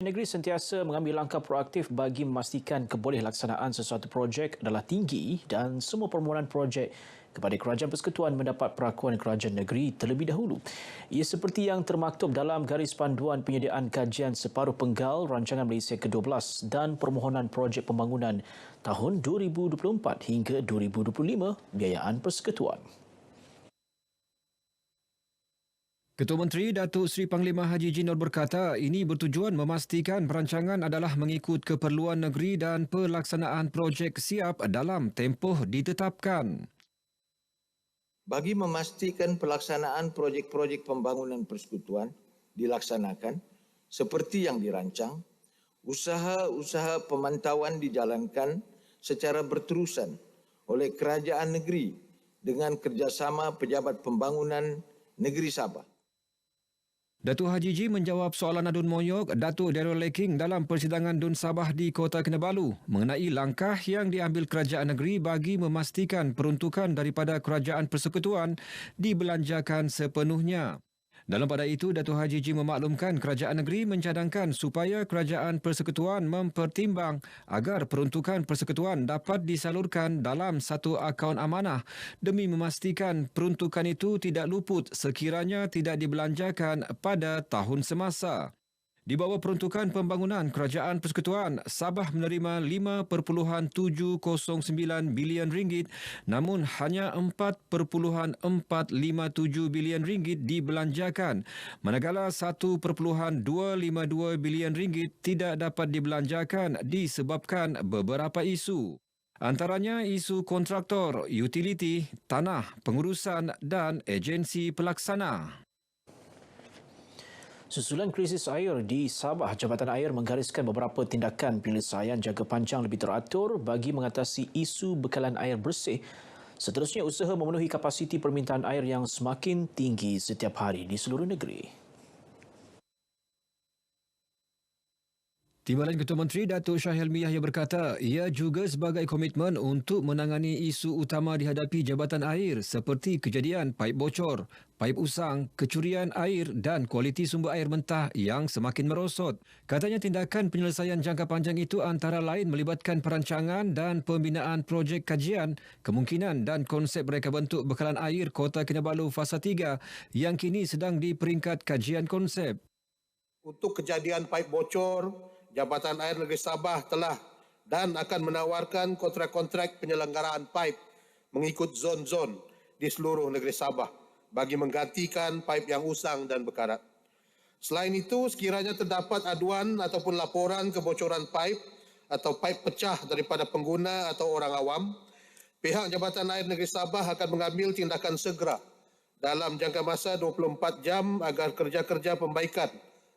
Negeri sentiasa mengambil langkah proaktif bagi memastikan kebolehkelaksanaan sesuatu projek adalah tinggi dan semua permohonan projek kepada Kerajaan Persekutuan mendapat perakuan Kerajaan Negeri terlebih dahulu. Ia seperti yang termaktub dalam garis panduan penyediaan kajian separuh penggal Rancangan Malaysia ke-12 dan permohonan projek pembangunan tahun 2024 hingga 2025 biayaan Persekutuan. Ketua Menteri Datuk Seri Panglima Haji Jinor berkata ini bertujuan memastikan perancangan adalah mengikut keperluan negeri dan pelaksanaan projek siap dalam tempoh ditetapkan. Bagi memastikan pelaksanaan projek-projek pembangunan persekutuan dilaksanakan seperti yang dirancang, usaha-usaha pemantauan dijalankan secara berterusan oleh kerajaan negeri dengan kerjasama pejabat pembangunan negeri Sabah. Datuk Haji Ji menjawab soalan adun Moyok Datuk Daryl Leking dalam persidangan Dun Sabah di Kota Kinabalu mengenai langkah yang diambil kerajaan negeri bagi memastikan peruntukan daripada kerajaan persekutuan dibelanjakan sepenuhnya. Dalam pada itu, Datuk Haji Ji memaklumkan kerajaan negeri mencadangkan supaya kerajaan persekutuan mempertimbang agar peruntukan persekutuan dapat disalurkan dalam satu akaun amanah demi memastikan peruntukan itu tidak luput sekiranya tidak dibelanjakan pada tahun semasa. Di bawah peruntukan pembangunan Kerajaan Persekutuan, Sabah menerima 5.709 bilion ringgit namun hanya 4.457 bilion ringgit dibelanjakan, manakala 1.252 bilion ringgit tidak dapat dibelanjakan disebabkan beberapa isu. Antaranya isu kontraktor, utiliti, tanah, pengurusan dan agensi pelaksana. Susulan krisis air di Sabah, Jabatan Air menggariskan beberapa tindakan penyelesaian jangka panjang lebih teratur bagi mengatasi isu bekalan air bersih. Seterusnya, usaha memenuhi kapasiti permintaan air yang semakin tinggi setiap hari di seluruh negeri. Timbalan Ketua Menteri Datuk Shah Helmi Yahya berkata ia juga sebagai komitmen untuk menangani isu utama dihadapi Jabatan Air seperti kejadian paip bocor, paip usang, kecurian air dan kualiti sumber air mentah yang semakin merosot. Katanya tindakan penyelesaian jangka panjang itu antara lain melibatkan perancangan dan pembinaan projek kajian, kemungkinan dan konsep reka bentuk bekalan air Kota Kinabalu Fasa 3 yang kini sedang di peringkat kajian konsep. Untuk kejadian paip bocor, Jabatan Air Negeri Sabah telah dan akan menawarkan kontrak-kontrak penyelenggaraan paip mengikut zon-zon di seluruh negeri Sabah bagi menggantikan paip yang usang dan bekarat. Selain itu, sekiranya terdapat aduan ataupun laporan kebocoran paip atau paip pecah daripada pengguna atau orang awam, pihak Jabatan Air Negeri Sabah akan mengambil tindakan segera dalam jangka masa 24 jam agar kerja-kerja pembaikan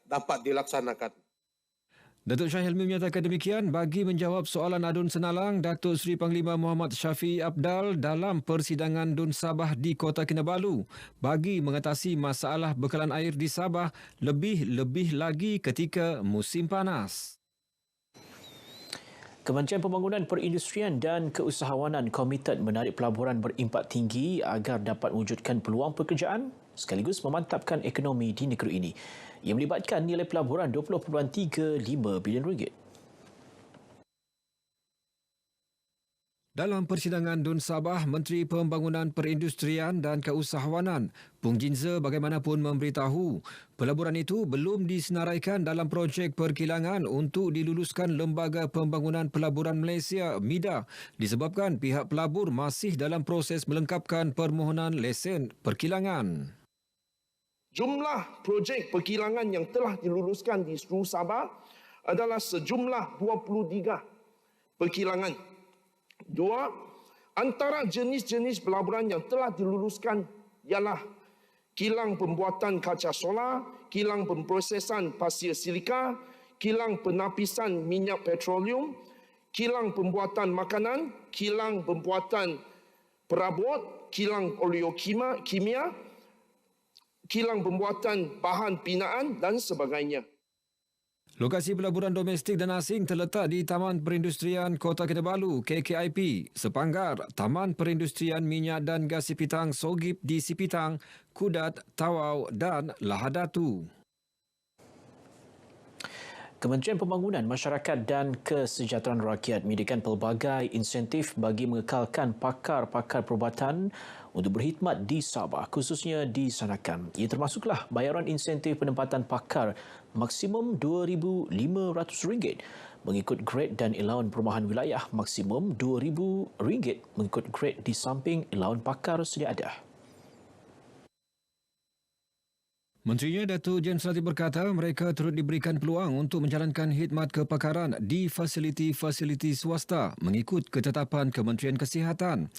dapat dilaksanakan. Datuk Shah Helmi menyatakan demikian bagi menjawab soalan adun senalang Datuk Seri Panglima Muhammad Syafiee Apdal dalam persidangan Dun Sabah di Kota Kinabalu bagi mengatasi masalah bekalan air di Sabah lebih-lebih lagi ketika musim panas. Kementerian Pembangunan Perindustrian dan Keusahawanan komited menarik pelaburan berimpak tinggi agar dapat mewujudkan peluang pekerjaan sekaligus memantapkan ekonomi di negeri ini. Ia melibatkan nilai pelaburan RM20.35 bilion. Dalam persidangan Dun Sabah, Menteri Pembangunan Perindustrian dan Keusahawanan, Pung Jinza bagaimanapun memberitahu pelaburan itu belum disenaraikan dalam projek perkilangan untuk diluluskan Lembaga Pembangunan Pelaburan Malaysia (MIDA) disebabkan pihak pelabur masih dalam proses melengkapkan permohonan lesen perkilangan. Jumlah projek perkilangan yang telah diluluskan di seluruh Sabah adalah sejumlah 23 perkilangan. Dua, antara jenis-jenis pelaburan yang telah diluluskan ialah kilang pembuatan kaca solar, kilang pemprosesan pasir silika, kilang penapisan minyak petroleum, kilang pembuatan makanan, kilang pembuatan perabot, kilang oleokimia, kilang pembuatan bahan binaan dan sebagainya. Lokasi pelaburan domestik dan asing terletak di Taman Perindustrian Kota Kinabalu KKIP, Sepanggar, Taman Perindustrian Minyak dan Gas Sipitang Sogip di Sipitang, Kudat, Tawau dan Lahadatu. Kementerian Pembangunan Masyarakat dan Kesejahteraan Rakyat menyediakan pelbagai insentif bagi mengekalkan pakar-pakar perubatan untuk berkhidmat di Sabah, khususnya di Sanakan. Ia termasuklah bayaran insentif penempatan pakar maksimum RM2,500 mengikut grade dan ilaun perumahan wilayah, maksimum RM2,000 mengikut grade di samping ilaun pakar sedia ada. Menterinya Datuk James Ratib berkata mereka turut diberikan peluang untuk menjalankan khidmat kepakaran di fasiliti-fasiliti swasta mengikut ketetapan Kementerian Kesihatan.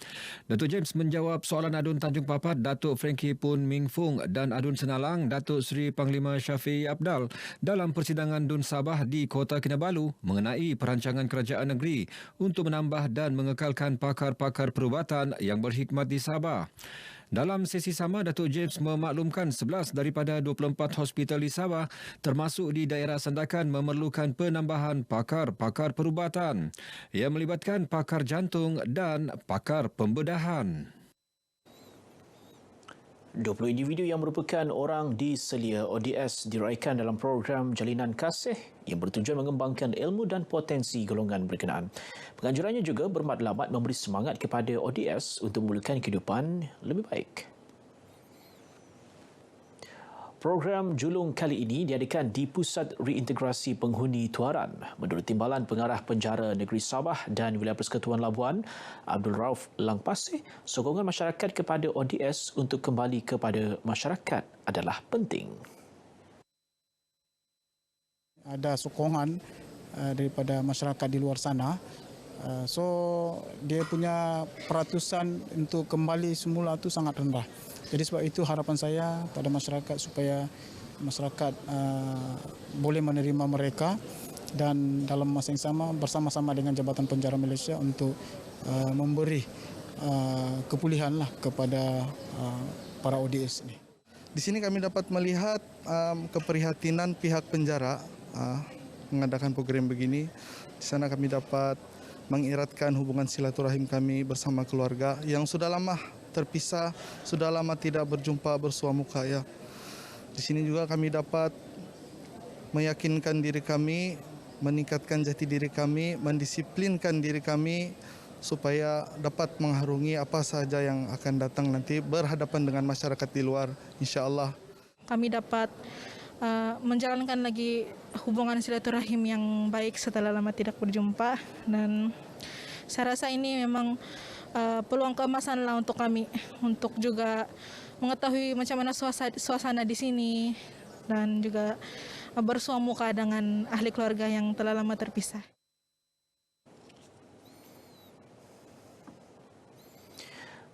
Datuk James menjawab soalan Adun Tanjung Papat Datuk Frankie Poon Ming Fung dan Adun Senalang Datuk Seri Panglima Syafiee Apdal dalam persidangan Dun Sabah di Kota Kinabalu mengenai perancangan kerajaan negeri untuk menambah dan mengekalkan pakar-pakar perubatan yang berkhidmat di Sabah. Dalam sesi sama, Datuk James memaklumkan 11 daripada 24 hospital di Sabah termasuk di daerah Sandakan memerlukan penambahan pakar-pakar perubatan. Ia melibatkan pakar jantung dan pakar pembedahan. 20 individu yang merupakan orang diselia ODS diraikan dalam program Jalinan Kasih yang bertujuan mengembangkan ilmu dan potensi golongan berkenaan. Penganjurannya juga bermatlamat memberi semangat kepada ODS untuk memulakan kehidupan lebih baik. Program julung kali ini diadakan di Pusat Reintegrasi Penghuni Tuaran. Menurut Timbalan Pengarah Penjara Negeri Sabah dan Wilayah Persekutuan Labuan, Abdul Rauf Langpasih, sokongan masyarakat kepada ODS untuk kembali kepada masyarakat adalah penting. Ada sokongan daripada masyarakat di luar sana. So dia punya peratusan untuk kembali semula itu sangat rendah. Jadi sebab itu harapan saya pada masyarakat supaya masyarakat boleh menerima mereka dan dalam masa yang sama bersama-sama dengan Jabatan Penjara Malaysia untuk memberi kepulihanlah kepada para ODS ini. Di sini kami dapat melihat keprihatinan pihak penjara mengadakan program begini. Di sana kami dapat mengeratkan hubungan silaturahim kami bersama keluarga yang sudah lama terpisah, sudah lama tidak berjumpa bersua muka ya. Di sini juga kami dapat meyakinkan diri kami, meningkatkan jati diri kami, mendisiplinkan diri kami supaya dapat mengharungi apa sahaja yang akan datang nanti berhadapan dengan masyarakat di luar, insya-Allah. Kami dapat menjalankan lagi hubungan silaturahim yang baik setelah lama tidak berjumpa, dan saya rasa ini memang peluang keemasan lah untuk kami untuk juga mengetahui macam mana suasana di sini dan juga bersua muka dengan ahli keluarga yang telah lama terpisah.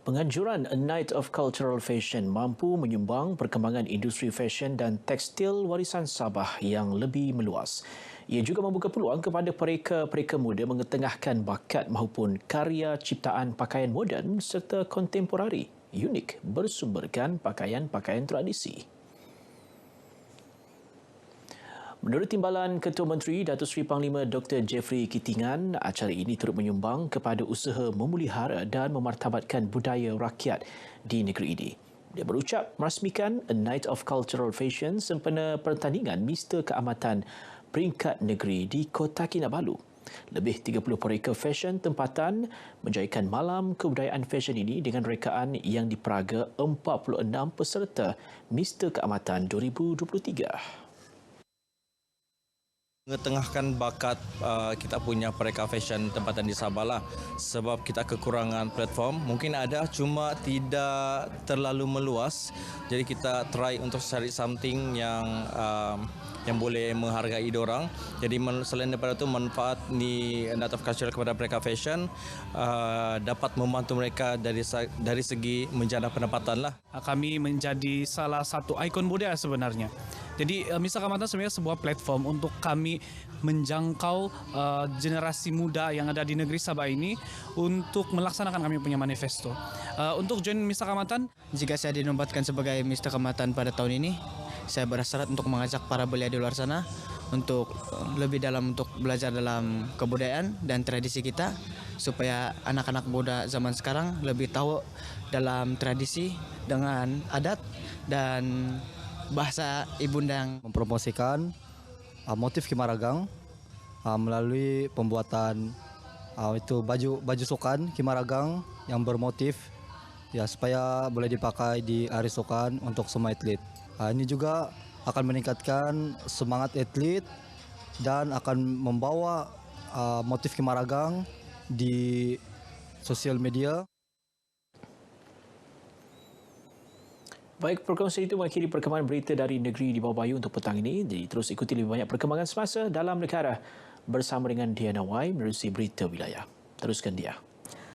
Penganjuran A Night of Cultural Fashion mampu menyumbang perkembangan industri fashion dan tekstil warisan Sabah yang lebih meluas. Ia juga membuka peluang kepada pereka-pereka muda mengetengahkan bakat maupun karya ciptaan pakaian moden serta kontemporari unik bersumberkan pakaian-pakaian tradisi. Menurut Timbalan Ketua Menteri Datuk Seri Panglima Dr. Jeffrey Kitingan, acara ini turut menyumbang kepada usaha memelihara dan memartabatkan budaya rakyat di negeri ini. Dia berucap merasmikan A Night of Cultural Fashion sempena pertandingan Mister Keamatan peringkat negeri di Kota Kinabalu. Lebih 30 pereka fashion tempatan menjayakan malam kebudayaan fashion ini dengan rekaan yang diperaga 46 peserta Mister Keamatan 2023. Mengetengahkan bakat kita punya pereka fashion tempatan di Sabah lah, sebab kita kekurangan platform, mungkin ada cuma tidak terlalu meluas, jadi kita try untuk cari something yang boleh menghargai diorang. Jadi selain daripada itu, manfaat di Night of Culture kepada pereka fashion dapat membantu mereka dari segi menjana pendapatan lah. Kami menjadi salah satu ikon budaya sebenarnya. Jadi Mister Keamatan sebenarnya sebuah platform untuk kami menjangkau generasi muda yang ada di negeri Sabah ini untuk melaksanakan kami punya manifesto. Untuk join Mister Keamatan, jika saya dinobatkan sebagai Mister Keamatan pada tahun ini, saya berhasrat untuk mengajak para belia di luar sana untuk lebih dalam untuk belajar dalam kebudayaan dan tradisi kita, supaya anak-anak muda zaman sekarang lebih tahu dalam tradisi dengan adat dan bahasa ibunda yang mempromosikan motif Kimaragang melalui pembuatan itu baju sokan Kimaragang yang bermotif ya supaya boleh dipakai di hari sokan untuk semua atlet. Ini juga akan meningkatkan semangat atlet dan akan membawa motif Kimaragang di sosial media. Baik, perkongsian itu mengakhiri perkembangan berita dari negeri di bawah Bayu untuk petang ini. Jadi terus ikuti lebih banyak perkembangan semasa dalam negara bersama dengan Diana Y menerusi berita wilayah. Teruskan dia.